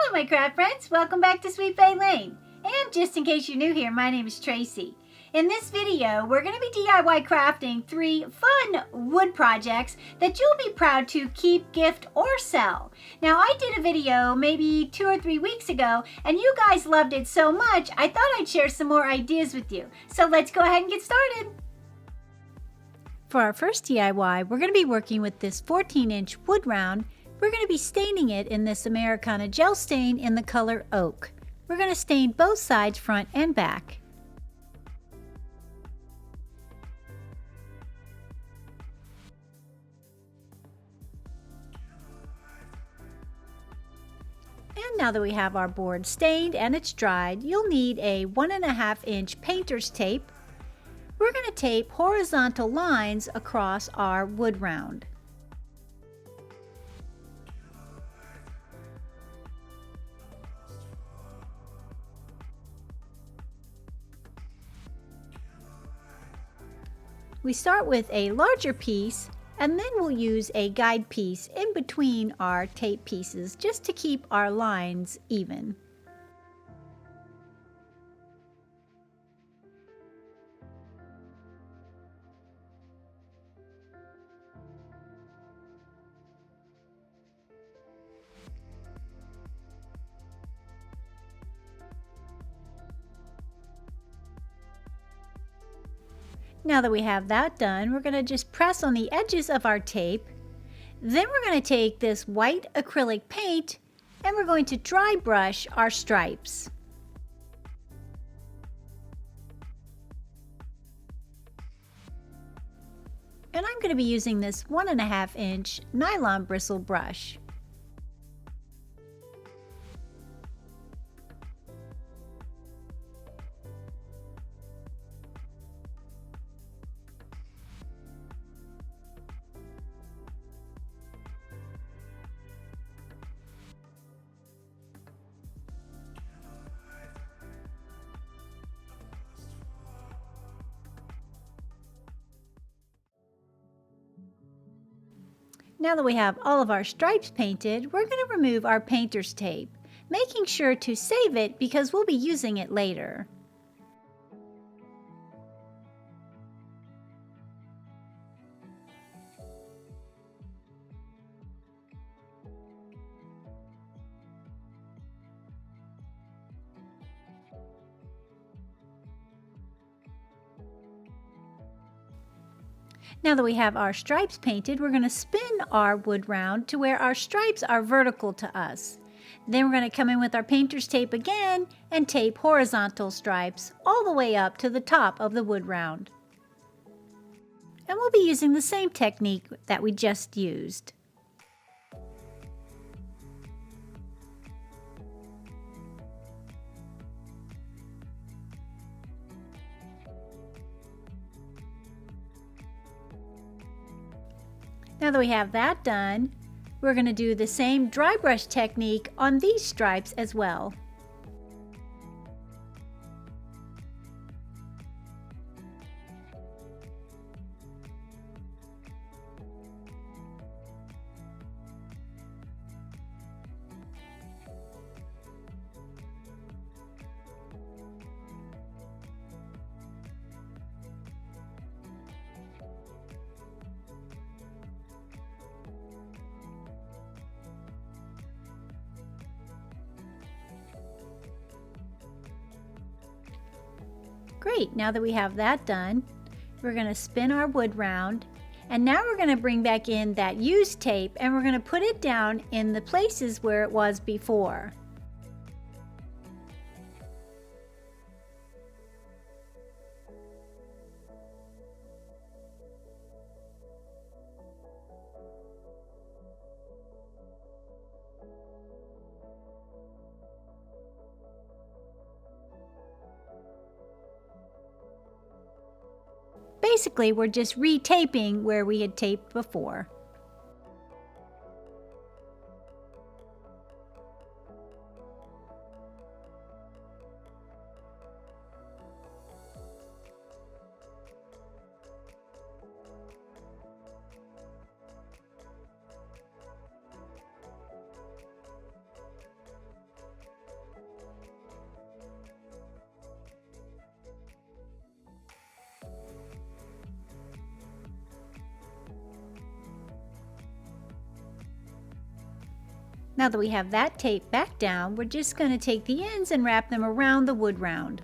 Hello my craft friends, welcome back to Sweet Bay Lane. And just in case you're new here, my name is Tracy. In this video, we're going to be DIY crafting 3 fun wood projects that you'll be proud to keep, gift, or sell. Now I did a video maybe 2 or 3 weeks ago and you guys loved it so much I thought I'd share some more ideas with you. So let's go ahead and get started. For our first DIY, we're going to be working with this 14-inch wood round. We're going to be staining it in this Americana gel stain in the color oak. We're going to stain both sides, front and back. And now that we have our board stained and it's dried, you'll need a 1.5-inch painter's tape. We're going to tape horizontal lines across our wood round. We start with a larger piece and then we'll use a guide piece in between our tape pieces just to keep our lines even. Now that we have that done, we're going to just press on the edges of our tape. Then we're going to take this white acrylic paint and we're going to dry brush our stripes. And I'm going to be using this 1.5-inch nylon bristle brush. Now that we have all of our stripes painted, we're going to remove our painter's tape, making sure to save it because we'll be using it later. Now that we have our stripes painted, we're going to spin our wood round to where our stripes are vertical to us. Then we're going to come in with our painter's tape again and tape horizontal stripes all the way up to the top of the wood round. And we'll be using the same technique that we just used. Now that we have that done, we're going to do the same dry brush technique on these stripes as well. Great, now that we have that done, we're going to spin our wood round and now we're going to bring back in that used tape and we're going to put it down in the places where it was before. Basically, we're just retaping where we had taped before. Now that we have that tape back down, we're just going to take the ends and wrap them around the wood round.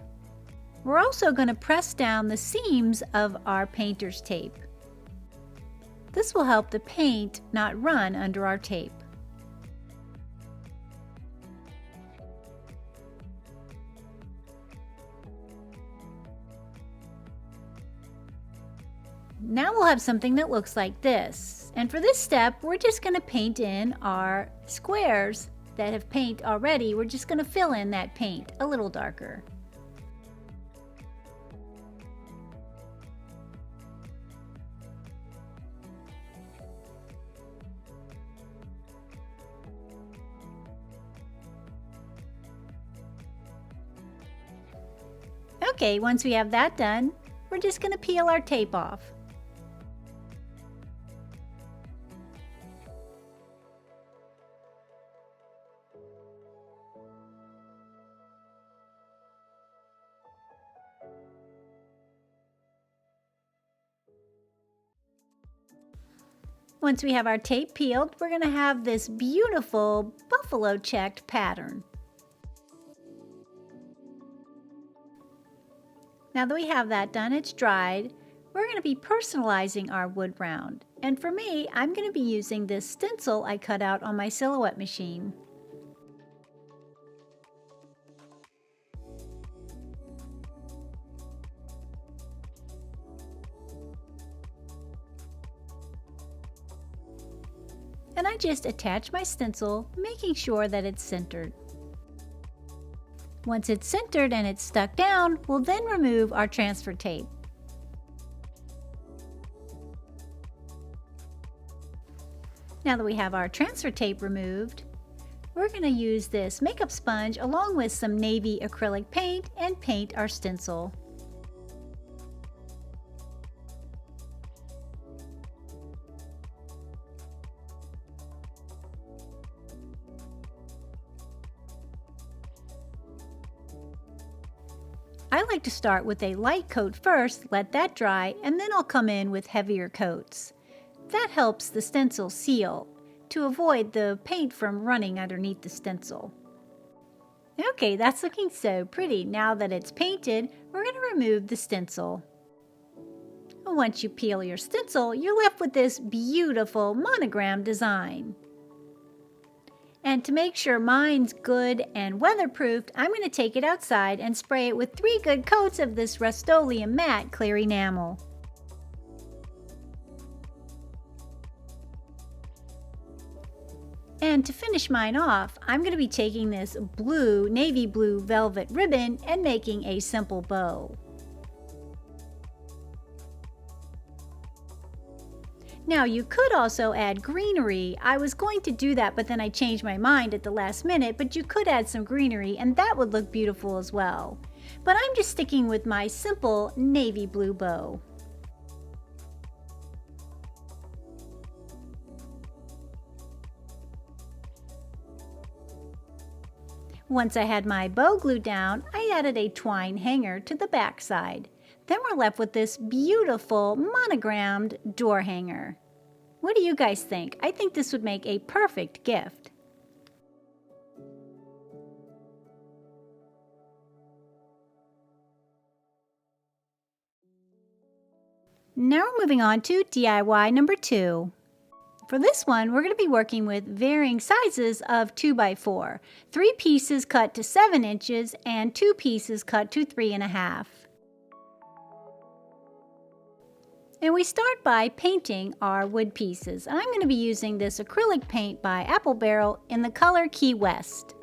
We're also going to press down the seams of our painter's tape. This will help the paint not run under our tape. Now we'll have something that looks like this. And for this step, we're just going to paint in our squares that have paint already. We're just going to fill in that paint a little darker. Okay, once we have that done, we're just going to peel our tape off. Once we have our tape peeled, we're going to have this beautiful buffalo checked pattern. Now that we have that done, it's dried, we're going to be personalizing our wood round. And for me, I'm going to be using this stencil I cut out on my Silhouette machine. And I just attach my stencil, making sure that it's centered. Once it's centered and it's stuck down, we'll then remove our transfer tape. Now that we have our transfer tape removed, we're going to use this makeup sponge along with some navy acrylic paint and paint our stencil. I like to start with a light coat first, let that dry, and then I'll come in with heavier coats. That helps the stencil seal to avoid the paint from running underneath the stencil. Okay, that's looking so pretty. Now that it's painted, we're going to remove the stencil. Once you peel your stencil, you're left with this beautiful monogram design. And to make sure mine's good and weatherproofed, I'm going to take it outside and spray it with 3 good coats of this Rust-Oleum Matte Clear Enamel. And to finish mine off, I'm going to be taking this blue, navy blue velvet ribbon and making a simple bow. Now you could also add greenery. I was going to do that, but then I changed my mind at the last minute, but you could add some greenery and that would look beautiful as well. But I'm just sticking with my simple navy blue bow. Once I had my bow glued down, I added a twine hanger to the back side. Then we're left with this beautiful monogrammed door hanger. What do you guys think? I think this would make a perfect gift. Now we're moving on to DIY number 2. For this one, we're going to be working with varying sizes of 2x4, 3 pieces cut to 7 inches and 2 pieces cut to 3.5. And we start by painting our wood pieces. I'm going to be using this acrylic paint by Apple Barrel in the color Key West.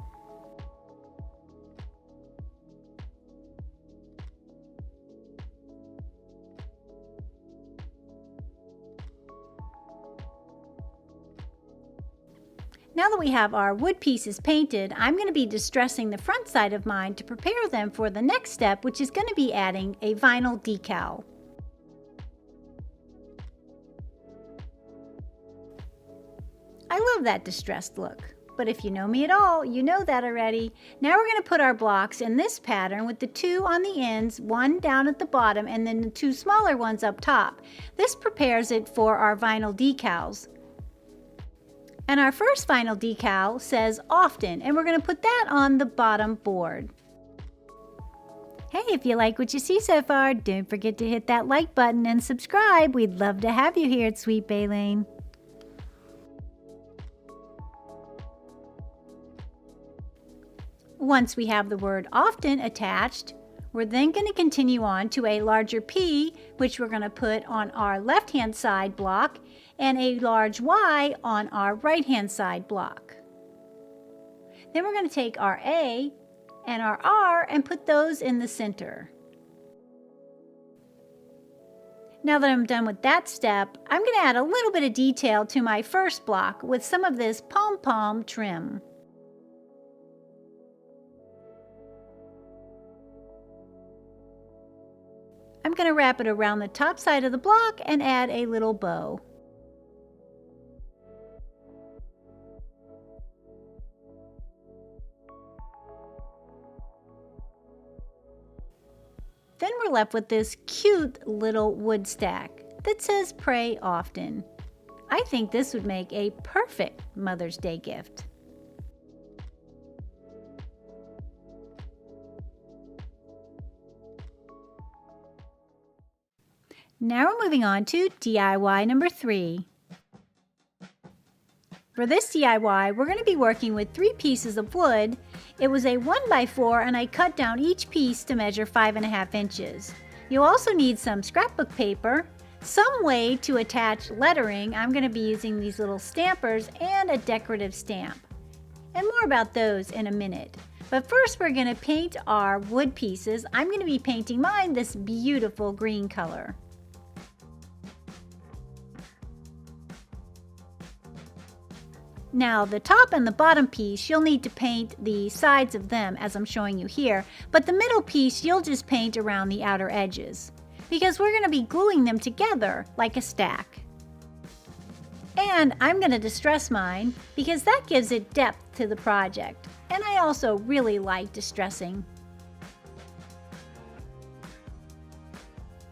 Now that we have our wood pieces painted, I'm going to be distressing the front side of mine to prepare them for the next step, which is going to be adding a vinyl decal. I love that distressed look, but if you know me at all, you know that already. Now we're going to put our blocks in this pattern with the 2 on the ends, 1 down at the bottom, and then the 2 smaller ones up top. This prepares it for our vinyl decals. And our first final decal says often, and we're going to put that on the bottom board. Hey, if you like what you see so far, don't forget to hit that like button and subscribe. We'd love to have you here at Sweet Bay Lane. Once we have the word often attached, we're then going to continue on to a larger P, which we're going to put on our left-hand side block, and a large Y on our right-hand side block. Then we're going to take our A and our R and put those in the center. Now that I'm done with that step, I'm going to add a little bit of detail to my first block with some of this pom-pom trim. I'm going to wrap it around the top side of the block and add a little bow. Then we're left with this cute little wood stack that says pray often. I think this would make a perfect Mother's Day gift. Now we're moving on to DIY number 3. For this DIY, we're going to be working with 3 pieces of wood. It was a 1x4 and I cut down each piece to measure 5.5 inches. You'll also need some scrapbook paper, some way to attach lettering. I'm going to be using these little stampers and a decorative stamp. And more about those in a minute. But first we're going to paint our wood pieces. I'm going to be painting mine this beautiful green color. Now the top and the bottom piece, you'll need to paint the sides of them as I'm showing you here, but the middle piece you'll just paint around the outer edges because we're going to be gluing them together like a stack. And I'm going to distress mine because that gives it depth to the project, and I also really like distressing.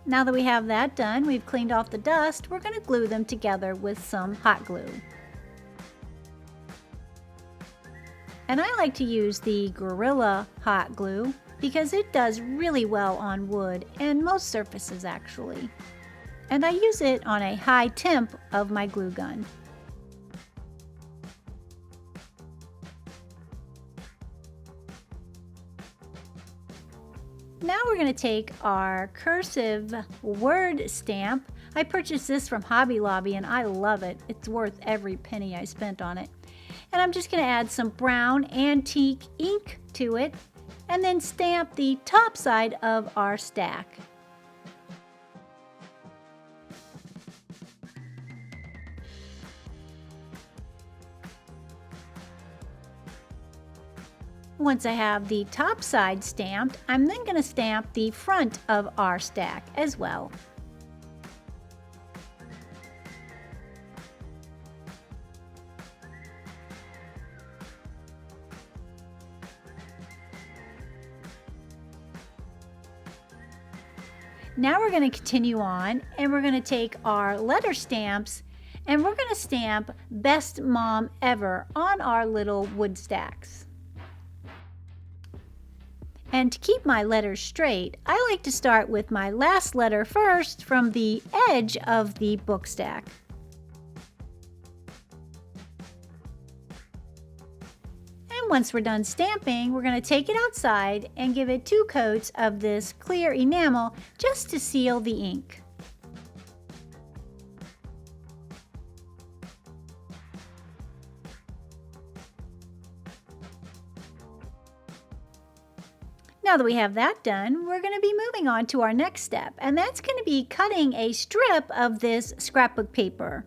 Now that we have that done, we've cleaned off the dust, we're going to glue them together with some hot glue. And I like to use the Gorilla hot glue because it does really well on wood and most surfaces actually. And I use it on a high temp of my glue gun. Now we're going to take our cursive word stamp. I purchased this from Hobby Lobby and I love it. It's worth every penny I spent on it. And I'm just going to add some brown antique ink to it and then stamp the top side of our stack. Once I have the top side stamped, I'm then going to stamp the front of our stack as well. Now we're going to continue on and we're going to take our letter stamps and we're going to stamp Best Mom Ever on our little wood stacks. And to keep my letters straight, I like to start with my last letter first from the edge of the book stack. Once we're done stamping, we're going to take it outside and give it 2 coats of this clear enamel just to seal the ink. Now that we have that done, we're going to be moving on to our next step, and that's going to be cutting a strip of this scrapbook paper.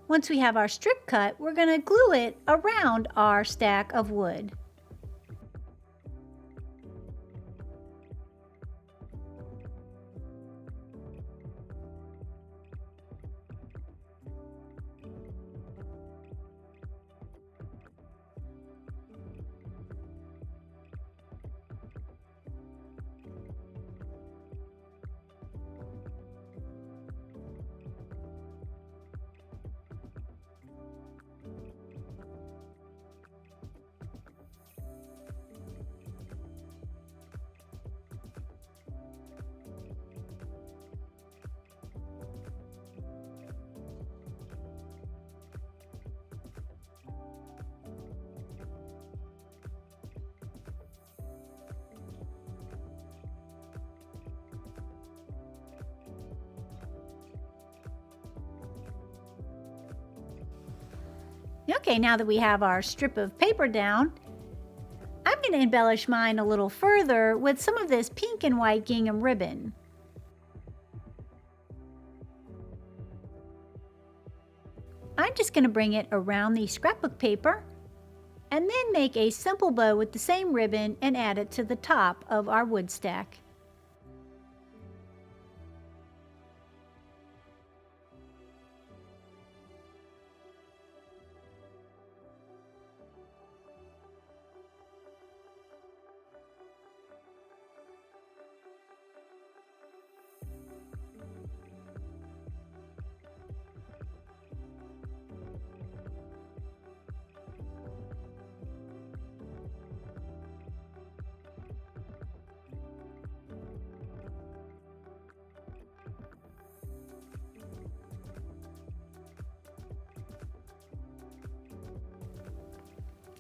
Once we have our strip cut, we're going to glue it around our stack of wood. Okay, now that we have our strip of paper down, I'm going to embellish mine a little further with some of this pink and white gingham ribbon. I'm just going to bring it around the scrapbook paper and then make a simple bow with the same ribbon and add it to the top of our wood stack.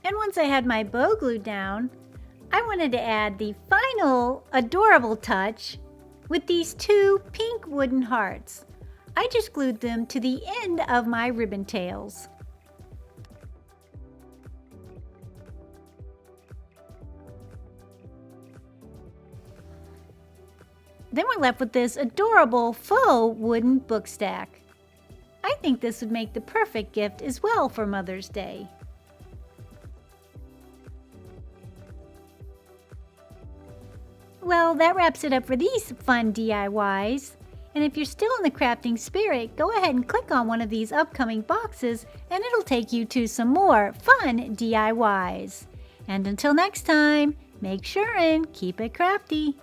And once I had my bow glued down, I wanted to add the final adorable touch with these two pink wooden hearts. I just glued them to the end of my ribbon tails. Then we're left with this adorable faux wooden book stack. I think this would make the perfect gift as well for Mother's Day. Well, that wraps it up for these fun DIYs. And if you're still in the crafting spirit, go ahead and click on one of these upcoming boxes and it'll take you to some more fun DIYs. And until next time, make sure and keep it crafty.